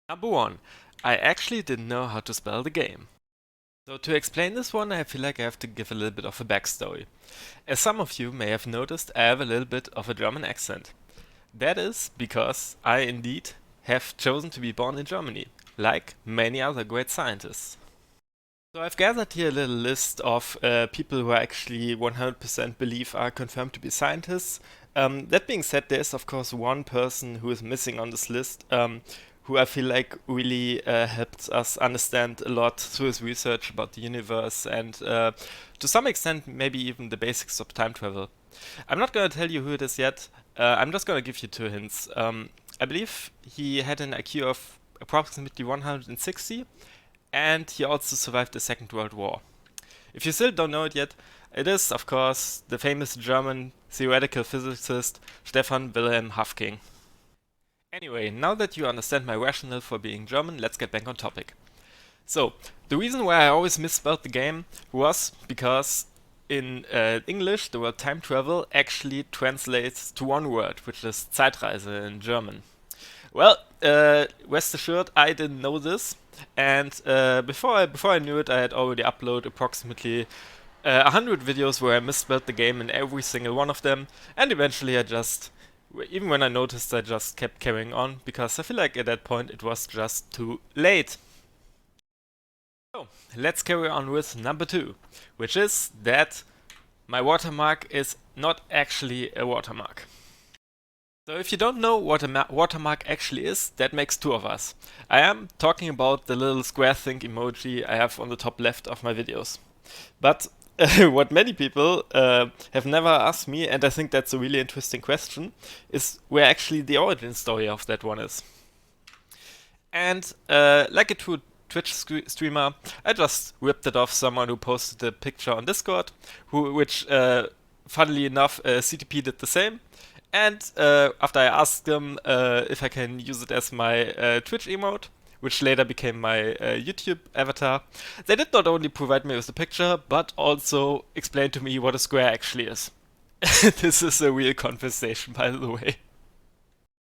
Number 1. I actually didn't know how to spell the game. So to explain this one, I feel like I have to give a little bit of a backstory. As some of you may have noticed, I have a little bit of a German accent. That is because I indeed have chosen to be born in Germany, like many other great scientists. So I've gathered here a little list of people who I actually 100% believe are confirmed to be scientists. That being said, there is of course one person who is missing on this list, who I feel like really helped us understand a lot through his research about the universe and to some extent maybe even the basics of time travel. I'm not going to tell you who it is yet. I'm just going to give you two hints. I believe he had an IQ of approximately 160, and he also survived the Second World War. If you still don't know it yet, it is, of course, the famous German theoretical physicist Stefan Wilhelm Hafking. Anyway, now that you understand my rationale for being German, let's get back on topic. So, the reason why I always misspelled the game was because in English, the word time travel actually translates to one word, which is Zeitreise in German. Well, rest assured, I didn't know this, and before I knew it, I had already uploaded approximately 100 videos where I misspelled the game in every single one of them, and eventually even when I noticed, I just kept carrying on because I feel like at that point it was just too late. So let's carry on with number 2, which is that my watermark is not actually a watermark. So if you don't know what a watermark actually is, that makes two of us. I am talking about the little square thing emoji I have on the top left of my videos. But what many people have never asked me, and I think that's a really interesting question, is where actually the origin story of that one is. And like a true Twitch streamer, I just ripped it off someone who posted a picture on Discord, which funnily enough, CTP did the same. And after I asked them if I can use it as my Twitch emote, which later became my YouTube avatar, they did not only provide me with the picture, but also explain to me what a square actually is. This is a real conversation, by the way.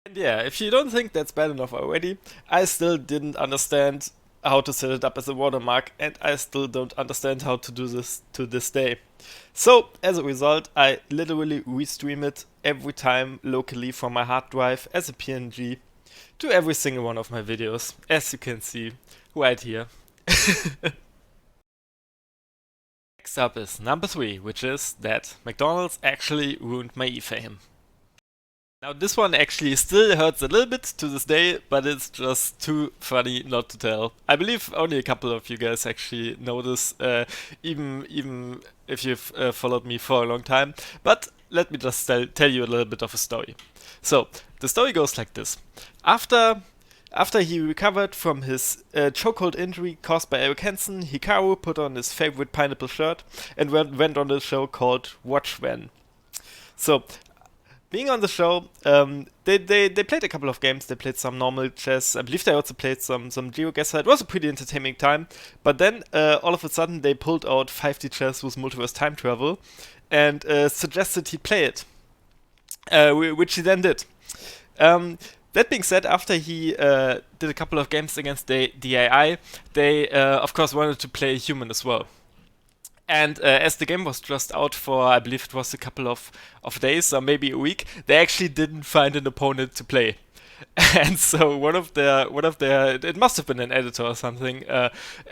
And yeah, if you don't think that's bad enough already, I still didn't understand how to set it up as a watermark, and I still don't understand how to do this to this day. So, as a result, I literally restream it every time locally from my hard drive as a PNG to every single one of my videos, as you can see right here. Next up is number 3, which is that McDonald's actually ruined my e-fame. Now this one actually still hurts a little bit to this day, but it's just too funny not to tell. I believe only a couple of you guys actually know this, even if you've followed me for a long time. But let me just tell you a little bit of a story. So the story goes like this: after he recovered from his chokehold injury caused by Eric Hansen, Hikaru put on his favorite pineapple shirt and went on a show called Watch When. So being on the show, they played a couple of games. They played some normal chess. I believe they also played some GeoGuessr. It was a pretty entertaining time. But then, all of a sudden, they pulled out 5D chess with multiverse time travel and suggested he play it, which he then did. That being said, after he did a couple of games against the AI, they of course wanted to play human as well. And as the game was just out for, I believe it was a couple of days or maybe a week, they actually didn't find an opponent to play. And so one of their, it must have been an editor or something,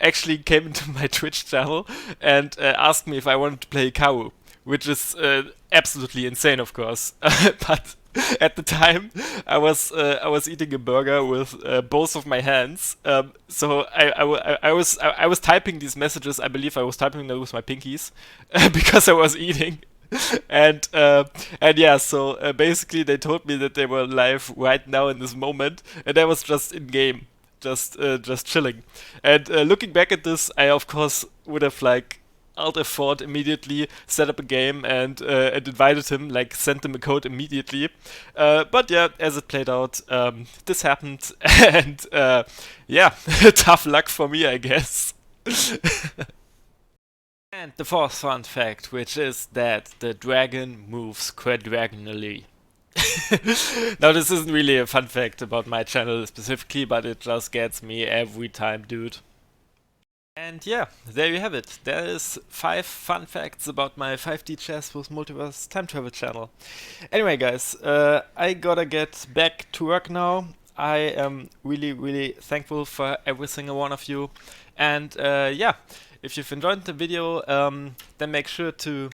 actually came into my Twitch channel and asked me if I wanted to play Hikaru, which is absolutely insane, of course. But at the time, I was eating a burger with both of my hands. So I was typing these messages. I believe I was typing them with my pinkies because I was eating. And yeah, so basically they told me that they were live right now in this moment, and I was just in game, just chilling. And looking back at this, I of course would have like Alt F4 immediately, set up a game, and invited him, like sent him a code immediately. But yeah, as it played out, this happened, and yeah, tough luck for me, I guess. And the fourth fun fact, which is that the dragon moves quadrilaterally. Now, this isn't really a fun fact about my channel specifically, but it just gets me every time, dude. And yeah, there you have it. There is 5 fun facts about my 5D chess with Multiverse time travel channel. Anyway, guys, I gotta get back to work now. I am really thankful for every single one of you. And yeah, if you've enjoyed the video, then make sure to